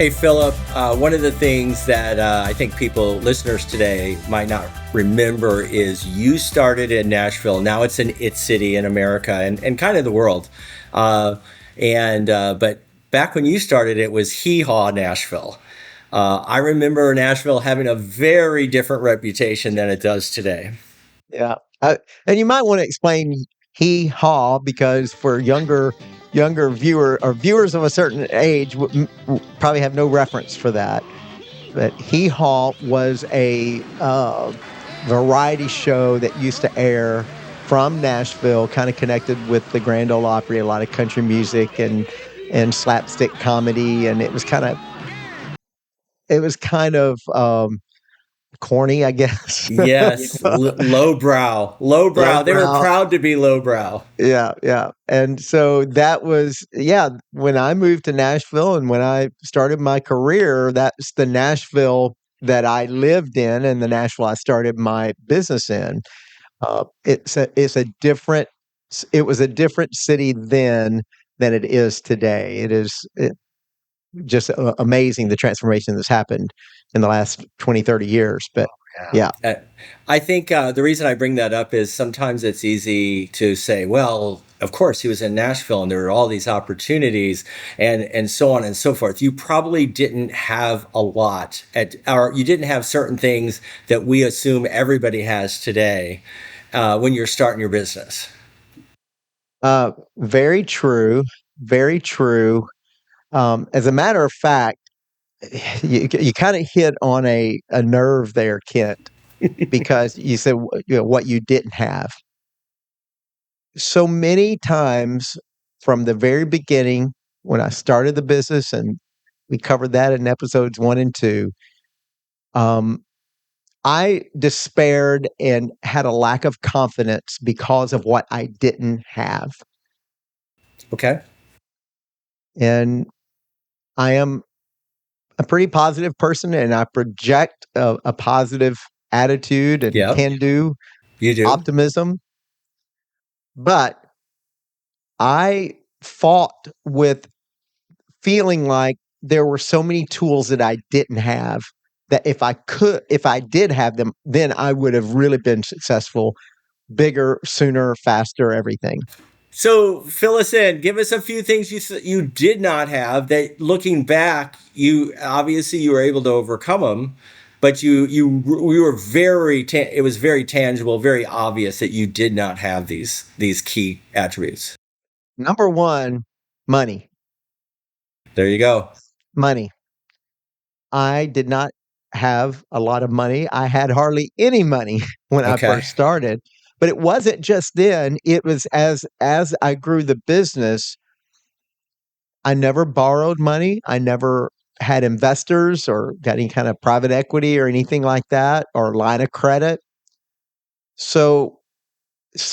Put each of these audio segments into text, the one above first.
Hey, Philip, one of the things that I think listeners today, might not remember is you started in Nashville. Now it's an it city in America and kind of the world. But back when you started, it was Hee Haw Nashville. I remember Nashville having a very different reputation than it does today. Yeah. And you might want to explain hee haw because for younger viewer or viewers of a certain age probably have no reference for that. But hee haw was a variety show that used to air from Nashville, kind of connected with the Grand Ole Opry, a lot of country music and slapstick comedy, and it was kind of corny, I guess. Yes, lowbrow. They were Lowbrow. proud to be lowbrow. Yeah, yeah. And so that was, yeah, when I moved to Nashville and when I started my career, that's the Nashville that I lived in and the Nashville I started my business in. It was a different city then than it is today. Just amazing the transformation that's happened in the last 20, 30 years. But yeah. I think the reason I bring that up is sometimes it's easy to say, well, of course, he was in Nashville and there were all these opportunities and so on and so forth. You probably didn't have a lot or you didn't have certain things that we assume everybody has today when you're starting your business. Very true. Very true. As a matter of fact, you kind of hit on a nerve there, Kent, because you said what you didn't have. So many times from the very beginning, when I started the business, and we covered that in episodes 1 and 2, I despaired and had a lack of confidence because of what I didn't have. Okay. And I am a pretty positive person and I project a positive attitude and Yep. can do You do. optimism. But I fought with feeling like there were so many tools that I didn't have that if I did have them, then I would have really been successful, bigger, sooner, faster, everything. So fill us in. Give us a few things you did not have that, looking back, you obviously you were able to overcome them, but we were it was very tangible, very obvious that you did not have these key attributes. Number one, money. There you go. Money. I did not have a lot of money. I had hardly any money when I Okay. first started. But it wasn't just then. It was as I grew the business, I never borrowed money. I never had investors or got any kind of private equity or anything like that or line of credit. So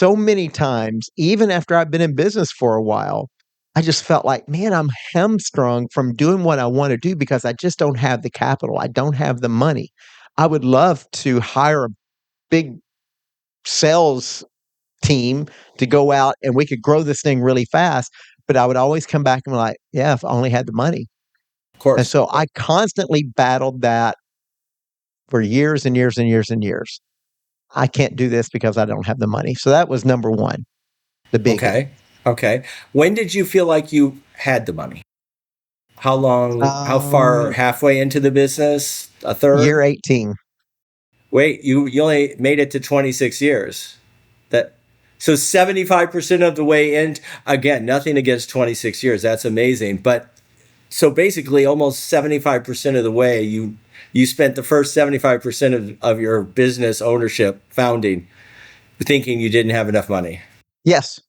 many times, even after I've been in business for a while, I just felt like, man, I'm hamstrung from doing what I want to do because I just don't have the capital. I don't have the money. I would love to hire a big sales team to go out and we could grow this thing really fast. But I would always come back and be like, yeah, if I only had the money. Of And course. so I constantly battled that for years and years and years and years. I can't do this because I don't have the money. So that was number one, the biggie. Okay. Okay. When did you feel like you had the money? How long? How far? Um, Halfway into the business? A year third? 18. Wait, you only made it to 26 years. That so 75% of the way in. Again, nothing against 26 years. That's amazing. But so basically almost 75% of the way you spent the first 75% of your business ownership founding thinking you didn't have enough money. Yes.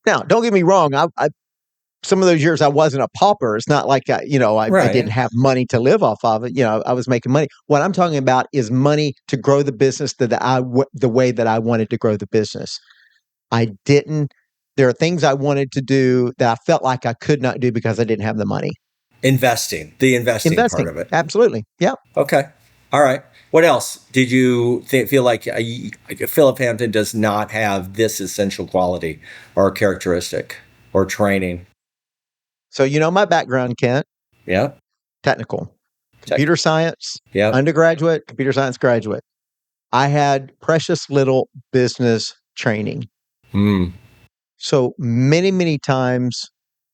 Now, don't get me wrong. I some of those years I wasn't a pauper. It's not like I didn't Right. have money to live off of it. I was making money. What I'm talking about is money to grow the business the way that I wanted to grow the business. I didn't. There are things I wanted to do that I felt like I could not do because I didn't have the money. The investing part Investing, of it. absolutely. Yeah. Okay. All right. What else did you feel like Philip Hampton does not have this essential quality or characteristic or training? So my background, Kent. Yeah. technical, Tech. computer science, Yep. undergraduate, computer science graduate. I had precious little business training. Hmm. So many, many times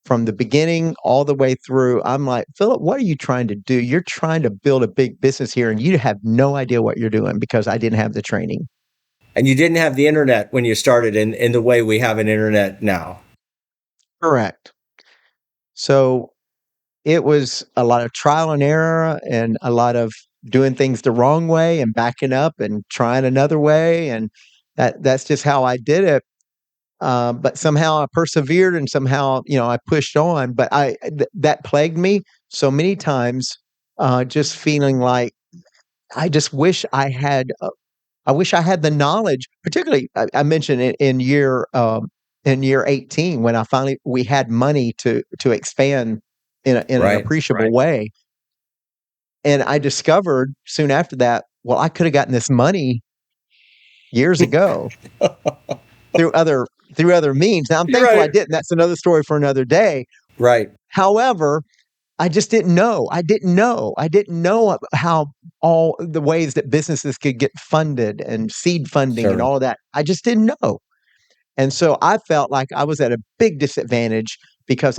from the beginning all the way through, I'm like, Philip, what are you trying to do? You're trying to build a big business here and you have no idea what you're doing because I didn't have the training. And you didn't have the internet when you started in the way we have an internet now. Correct. So it was a lot of trial and error and a lot of doing things the wrong way and backing up and trying another way. And that's just how I did it. But somehow I persevered and somehow, I pushed on. But that plagued me so many times, just feeling like I just wish I wish I had the knowledge. Particularly, I mentioned it in year 18 when we had money to expand in an Right. appreciable way, and I discovered soon after that, well, I could have gotten this money years ago through other means. Now I'm You're thankful I right. didn't. That's another story for another day. Right. However, I just didn't know. I didn't know. I didn't know how all the ways that businesses could get funded and seed funding and Sure. all of that. I just didn't know. And so I felt like I was at a big disadvantage because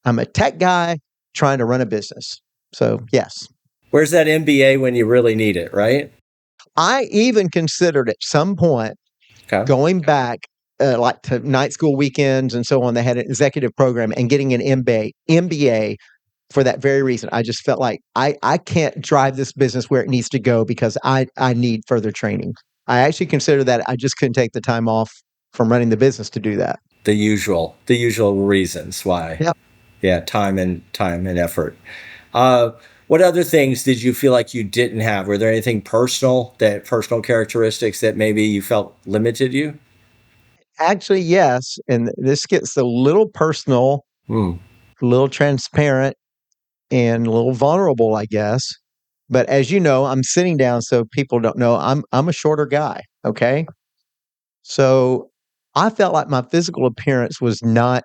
I'm a tech guy trying to run a business. So, yes. Where's that MBA when you really need it, right? I even considered at some point Okay. going back like to night school weekends and so on. They had an executive program and getting an MBA for that very reason. I just felt like I can't drive this business where it needs to go because I need further training. I actually considered that I just couldn't take the time off from running the business to do that. The usual reasons why. Yep. Yeah, time and effort. Uh, what other things did you feel like you didn't have? Were there anything personal characteristics that maybe you felt limited you? Actually, yes. And this gets a little personal, Hmm. a little transparent, and a little vulnerable, I guess. But as you know, I'm sitting down so people don't know I'm a shorter guy. Okay. So I felt like my physical appearance was not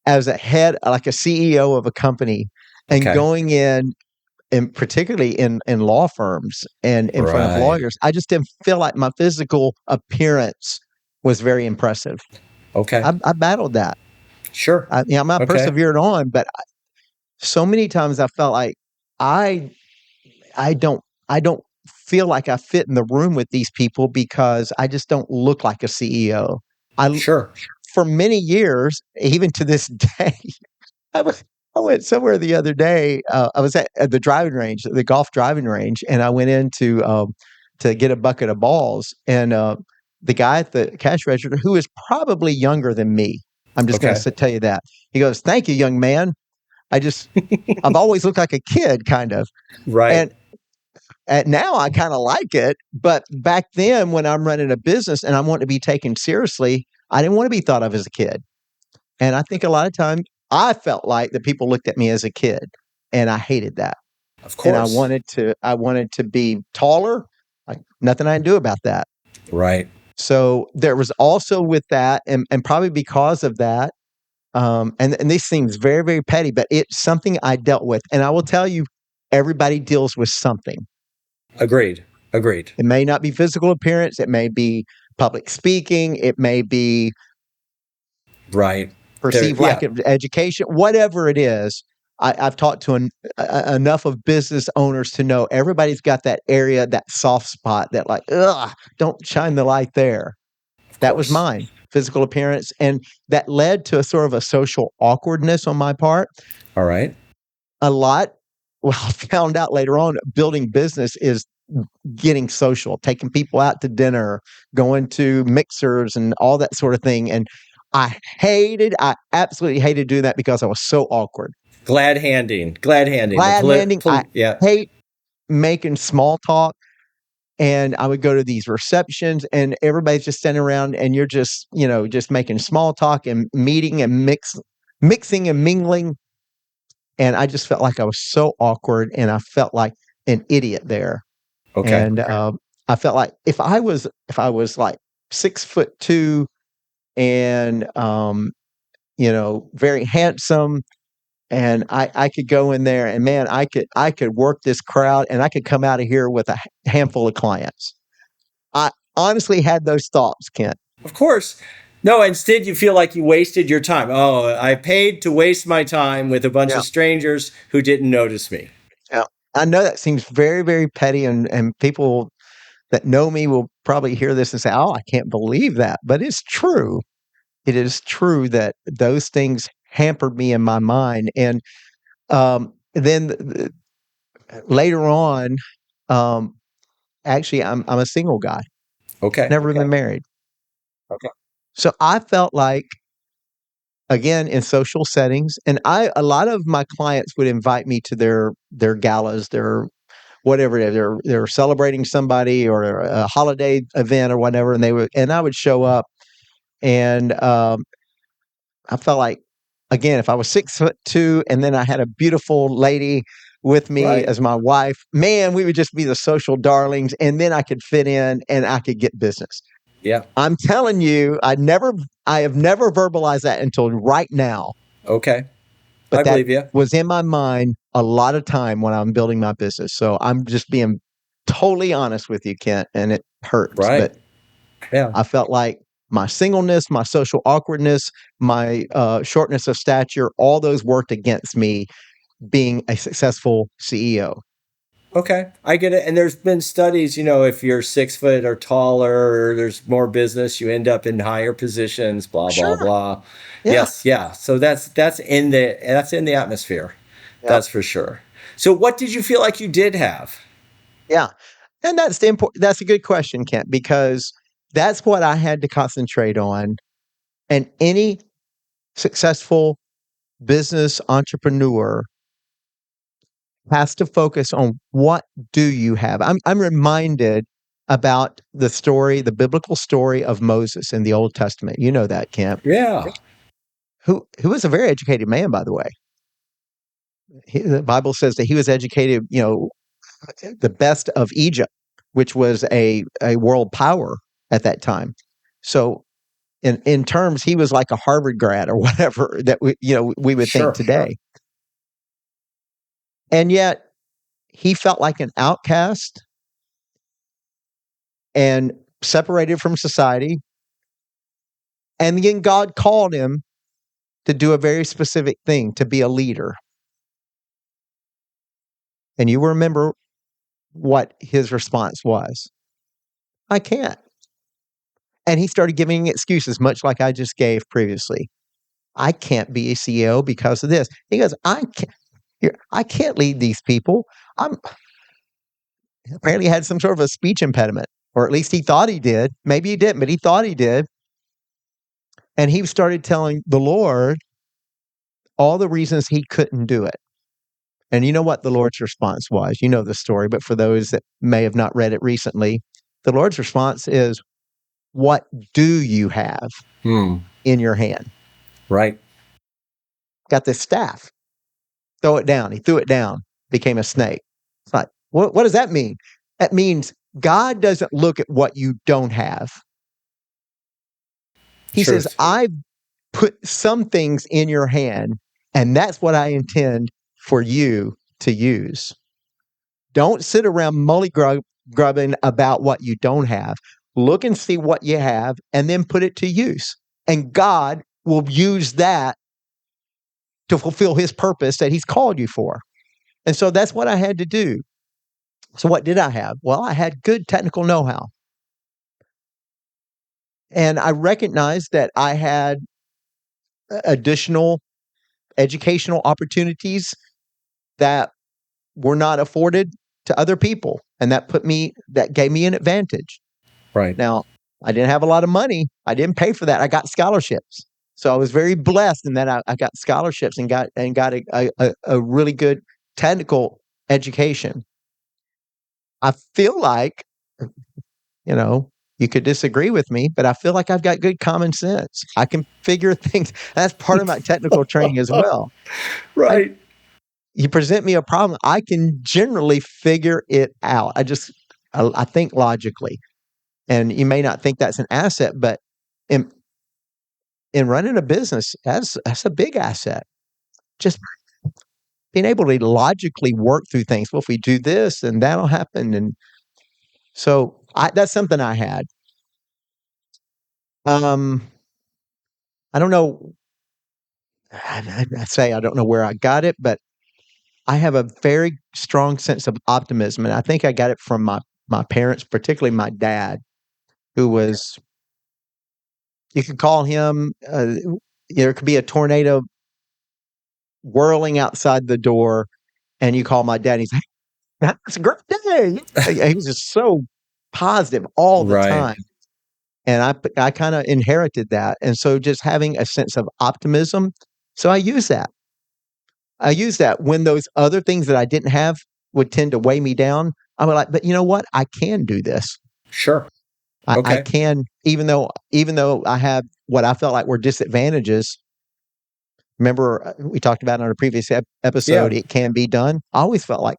as a head, like a CEO of a company, and Okay. going in and particularly in law firms and in front of Right. lawyers, I just didn't feel like my physical appearance was very impressive. Okay. I battled that. Sure. I Okay. persevered on, but so many times I felt like I I don't I don't feel like I fit in the room with these people because I just don't look like a CEO. I Sure. For many years, even to this day, I was I went somewhere the other day. I was at the driving range, the golf driving range, and I went in to get a bucket of balls. And the guy at the cash register, who is probably younger than me, I'm just going Okay. to tell you that. He goes, "Thank you, young man. I just I've always looked like a kid, kind of." Right. And now I kind of like it, but back then when I'm running a business and I want to be taken seriously, I didn't want to be thought of as a kid. And I think a lot of time I felt like that people looked at me as a kid, and I hated that. Of And course. I wanted to be taller. Like nothing I can do about that. Right. So there was also with that, and probably because of that, and these things very, very petty, but it's something I dealt with. And I will tell you, everybody deals with something. Agreed. Agreed. It may not be physical appearance, it may be public speaking, it may be Right. There. perceived lack Yeah. of education, whatever it is. I've talked to enough of business owners to know everybody's got that area, that soft spot that like, ugh, don't shine the light there. Of That was course. mine, physical appearance. And that led to a sort of a social awkwardness on my part. All right. A lot, well, I found out later on, building business is getting social, taking people out to dinner, going to mixers and all that sort of thing. And I absolutely hated doing that because I was so awkward. Glad handing. Glad handing. Glad handing, I Yeah. hate making small talk. And I would go to these receptions and everybody's just standing around and you're just, just making small talk and meeting and mixing and mingling. And I just felt like I was so awkward and I felt like an idiot there. Okay. And I felt like if I was like 6'2" and very handsome, and I could go in there and man, I could work this crowd and I could come out of here with a handful of clients. I honestly had those thoughts, Kent. Of course. No, instead you feel like you wasted your time. Oh, I paid to waste my time with a bunch Yeah. of strangers who didn't notice me. Yeah. I know that seems very, very petty, and people that know me will probably hear this and say, "Oh, I can't believe that." But it's true. It is true that those things hampered me in my mind. And then later on, um, actually, I'm a single guy, Okay. never been married. Okay. So I felt like, again, in social settings, and a lot of my clients would invite me to their galas, their whatever it is, they're celebrating somebody or a holiday event or whatever, and I would show up, and I felt like, again, if I was 6'2", and then I had a beautiful lady with me Right. as my wife, man, we would just be the social darlings, and then I could fit in and I could get business. Yeah. I'm telling you, I have never verbalized that until right now, Okay. I but that believe you. was in my mind a lot of time when I'm building my business. So I'm just being totally honest with you, Kent, and it hurts, Right. but Yeah. I felt like my singleness, my social awkwardness, my shortness of stature, all those worked against me being a successful CEO. Okay, I get it. And there's been studies, if you're 6 foot or taller, or there's more business, you end up in higher positions, blah, blah, Sure. blah. Yeah. Yes, yeah. So that's in the atmosphere. Yeah. That's for sure. So what did you feel like you did have? Yeah. And that's a good question, Kent, because that's what I had to concentrate on. And any successful business entrepreneur has to focus on what do you have. I'm reminded about the biblical story of Moses in the Old Testament. You know that, Kent, Yeah. who was a very educated man, by the way. The Bible says that he was educated, the best of Egypt, which was a world power at that time. So in terms, he was like a Harvard grad or whatever that we would think Sure. today. And yet he felt like an outcast and separated from society. And then God called him to do a very specific thing, to be a leader. And you remember what his response was. I can't. And he started giving excuses, much like I just gave previously. I can't be a CEO because of this. He goes, I can't lead these people. I'm apparently had some sort of a speech impediment, or at least he thought he did. Maybe he didn't, but he thought he did. And he started telling the Lord all the reasons he couldn't do it. And you know what the Lord's response was? You know the story, but for those that may have not read it recently, the Lord's response is, what do you have Hmm. in your hand? Right. Got this staff. Throw it down. He threw it down, became a snake. It's like, what does that mean? That means God doesn't look at what you don't have. He says, Truth. I put some things in your hand, and that's what I intend for you to use. Don't sit around grubbing about what you don't have. Look and see what you have and then put it to use. And God will use that to fulfill his purpose that he's called you for. And so that's what I had to do. So what did I have? Well, I had good technical know-how. And I recognized that I had additional educational opportunities that were not afforded to other people. And that gave me an advantage. Right. Now, I didn't have a lot of money. I didn't pay for that. I got scholarships. So I was very blessed in that I got scholarships and got a really good technical education. I feel like, you could disagree with me, but I feel like I've got good common sense. I can figure things. That's part of my technical training as well. Right. You present me a problem, I can generally figure it out. I think logically. And you may not think that's an asset, but in running a business, that's a big asset. Just being able to logically work through things. Well, if we do this, then that'll happen. And so that's something I had. Um, I don't know. I say I don't know where I got it, but I have a very strong sense of optimism, and I think I got it from my parents, particularly my dad, who was, you could call him. There could be a tornado whirling outside the door, and you call my dad. And he's like, "That's a great day." He was just so positive all the Right. time, and I kind of inherited that, and so just having a sense of optimism. So I use that. I use that when those other things that I didn't have would tend to weigh me down. I'm like, but you know what? I can do this. Sure. I Okay. can, even though I have what I felt like were disadvantages. Remember, we talked about it on a previous episode. Yeah. It can be done. I always felt like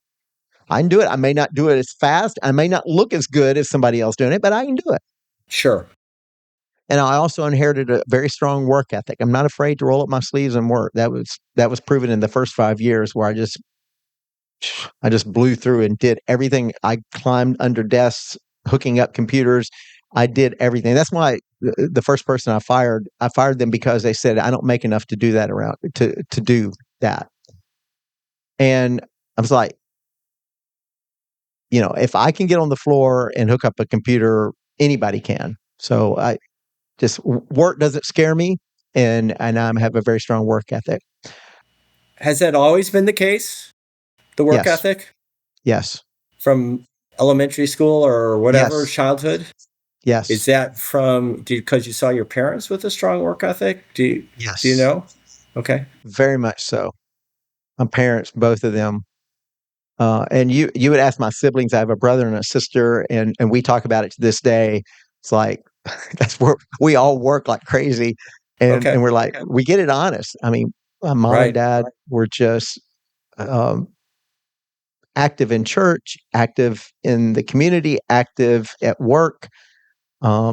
I can do it. I may not do it as fast. I may not look as good as somebody else doing it, but I can do it. Sure. And I also inherited a very strong work ethic. I'm not afraid to roll up my sleeves and work. That was proven in the first 5 years where I just blew through and did everything. I climbed under desks, hooking up computers. I did everything. That's why the first person I fired them because they said I don't make enough to do that around to do that. And I was like, if I can get on the floor and hook up a computer, anybody can. So I just work doesn't scare me, and I have a very strong work ethic. Has that always been the case? The work Yes, ethic yes, from elementary school or whatever, yes, childhood? Is yes, that from because you saw your parents with a strong work ethic? Do you yes, know? Okay. very much so. My parents, both of them. And you would ask my siblings. I have a brother and a sister, and we talk about it to this day. It's like that's where we all work like crazy, and Okay. we're like we get it honest. I mean, my mom and Right. dad were just um, active in church, active in the community, active at work,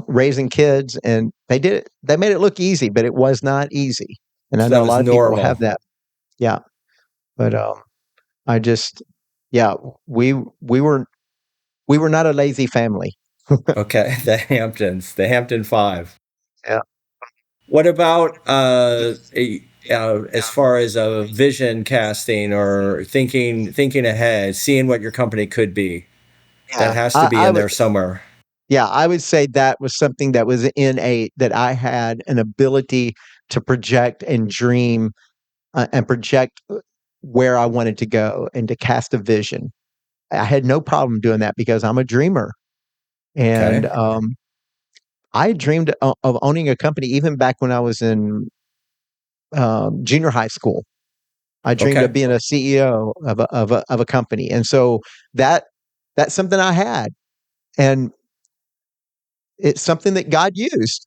raising kids, and they did it. They made it look easy, but it was not easy. And I So know that a was lot of people normal. have that. Yeah, but I just, yeah, we we were we were not a lazy family. Okay. The Hampton Five. Yeah. What about as far as a vision casting or thinking ahead, seeing what your company could be? That Yeah, has to I, be I in would. there somewhere. Yeah, I would say that was something that was innate that I had an ability to project and dream and project where I wanted to go and to cast a vision. I had no problem doing that because I'm a dreamer, and Okay. I dreamed of owning a company even back when I was in junior high school. I dreamed of Okay. being a CEO of a company, and so that that's something I had, and it's something that God used.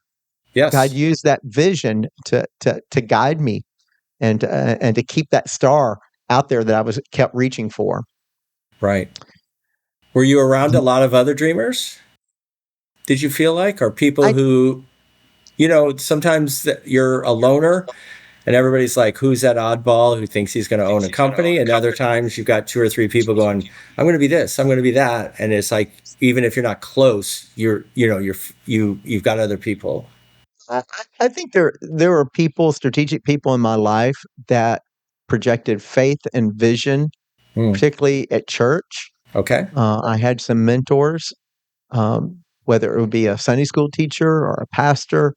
God Yes. used that vision to guide me and to keep that star out there that I was kept reaching for. Right. Were you around a lot of other dreamers? Did you feel like, or people I who, sometimes you're a loner and everybody's like, who's that oddball who thinks he's going to own a company? And other times you've got two or three people going, I'm going to be this, I'm going to be that. And it's like, even if you're not close, you've got other people. I I think there were people, strategic people in my life that projected faith and vision, Hmm. particularly at church. Okay. I had some mentors, whether it would be a Sunday school teacher or a pastor,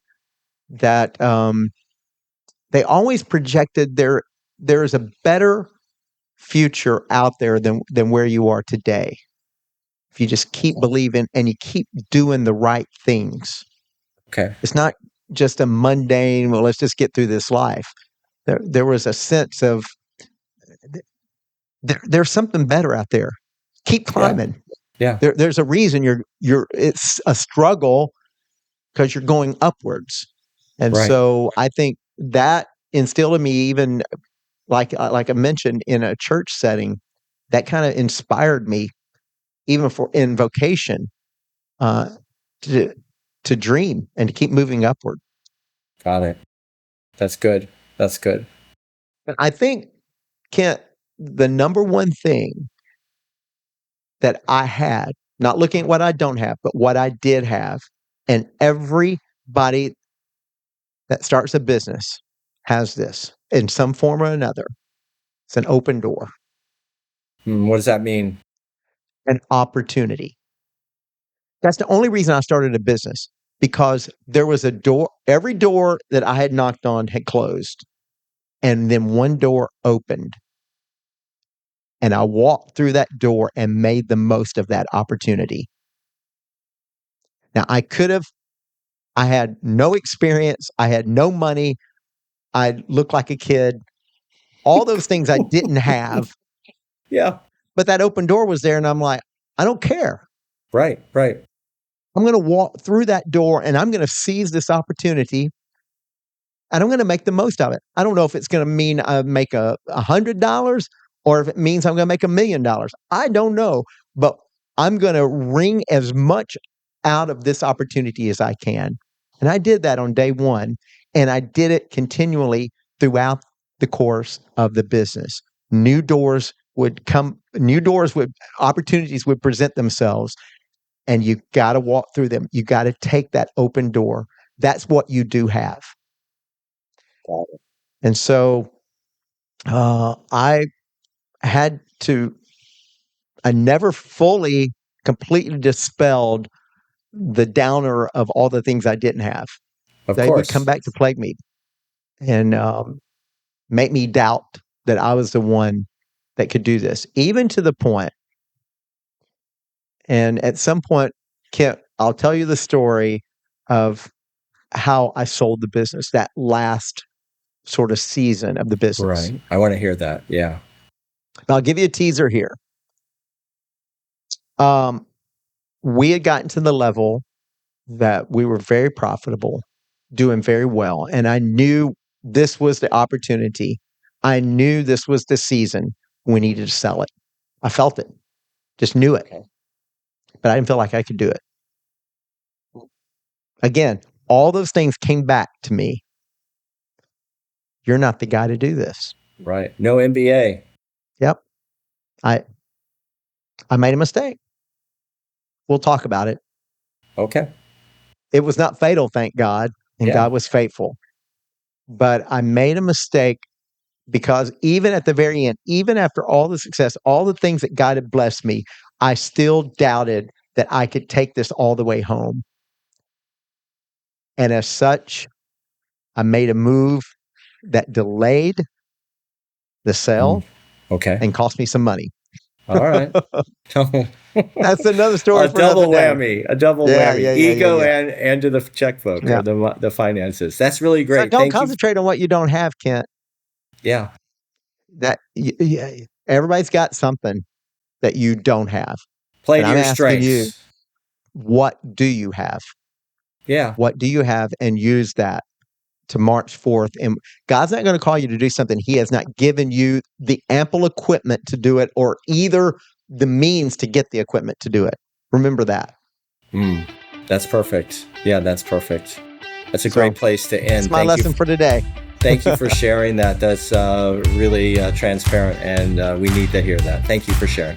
that they always projected there is a better future out there than where you are today. If you just keep believing and you keep doing the right things, Okay. it's not just a mundane. Well, let's just get through this life. There was a sense of there's something better out there. Keep Yeah. climbing. Yeah. There's a reason you're. It's a struggle because you're going upwards, and Right. so I think that instilled in me, even like I mentioned in a church setting, that kind of inspired me, even for in vocation, uh, to to dream and to keep moving upward. Got it. That's good. That's good. But I think, Kent, the number one thing that I had, not looking at what I don't have, but what I did have, and everybody that starts a business has this in some form or another. It's an open door, What does that mean? an opportunity. That's the only reason I started a business, because there was a door, every door that I had knocked on had closed, and then one door opened. And I walked through that door and made the most of that opportunity. Now, I had no experience, I had no money, I looked like a kid, all those things I didn't have, Yeah. but that open door was there, and I'm like, I don't care. Right. I'm going to walk through that door and I'm going to seize this opportunity and I'm going to make the most of it. I don't know if it's going to mean I make $100 or if it means I'm going to make $1 million. I don't know, but I'm going to wring as much out of this opportunity as I can. And I did that on day one, and I did it continually throughout the course of the business. New doors would come, opportunities would present themselves, and you got to walk through them. You got to take that open door. That's what you do have. And so I never fully, completely dispelled the downer of all the things I didn't have. Of They would come course. back to plague me and make me doubt that I was the one that could do this, even to the point. And at some point, Kent, I'll tell you the story of how I sold the business, that last sort of season of the business. Right. I want to hear that. Yeah. I'll give you a teaser here. We had gotten to the level that we were very profitable, doing very well. And I knew this was the opportunity. I knew this was the season we needed to sell it. I felt it, just knew it. Okay. But I didn't feel like I could do it. Again, all those things came back to me. You're not the guy to do this. Right. No MBA. Yep. I made a mistake. We'll talk about it. Okay. It was not fatal, thank God, and Yeah. God was faithful. But I made a mistake because even at the very end, even after all the success, all the things that God had blessed me, I still doubted that I could take this all the way home. And as such, I made a move that delayed the sale Okay. and cost me some money. All right. That's another story A for another double day. whammy. A double Yeah, whammy. yeah, Ego yeah. and to the checkbook Yeah. or the finances. That's really So great. don't Thank you. concentrate on what you don't have, Kent. Yeah. Everybody's got something that you don't have. Play And to I'm your asking you, strengths. what do you have? Yeah. What do you have? And use that to march forth. And God's not going to call you to do something He has not given you the ample equipment to do it, or either the means to get the equipment to do it. Remember that. That's perfect. Yeah, that's perfect. That's a great place to end. That's my lesson for today. Thank you for sharing that. That's really transparent, and we need to hear that. Thank you for sharing.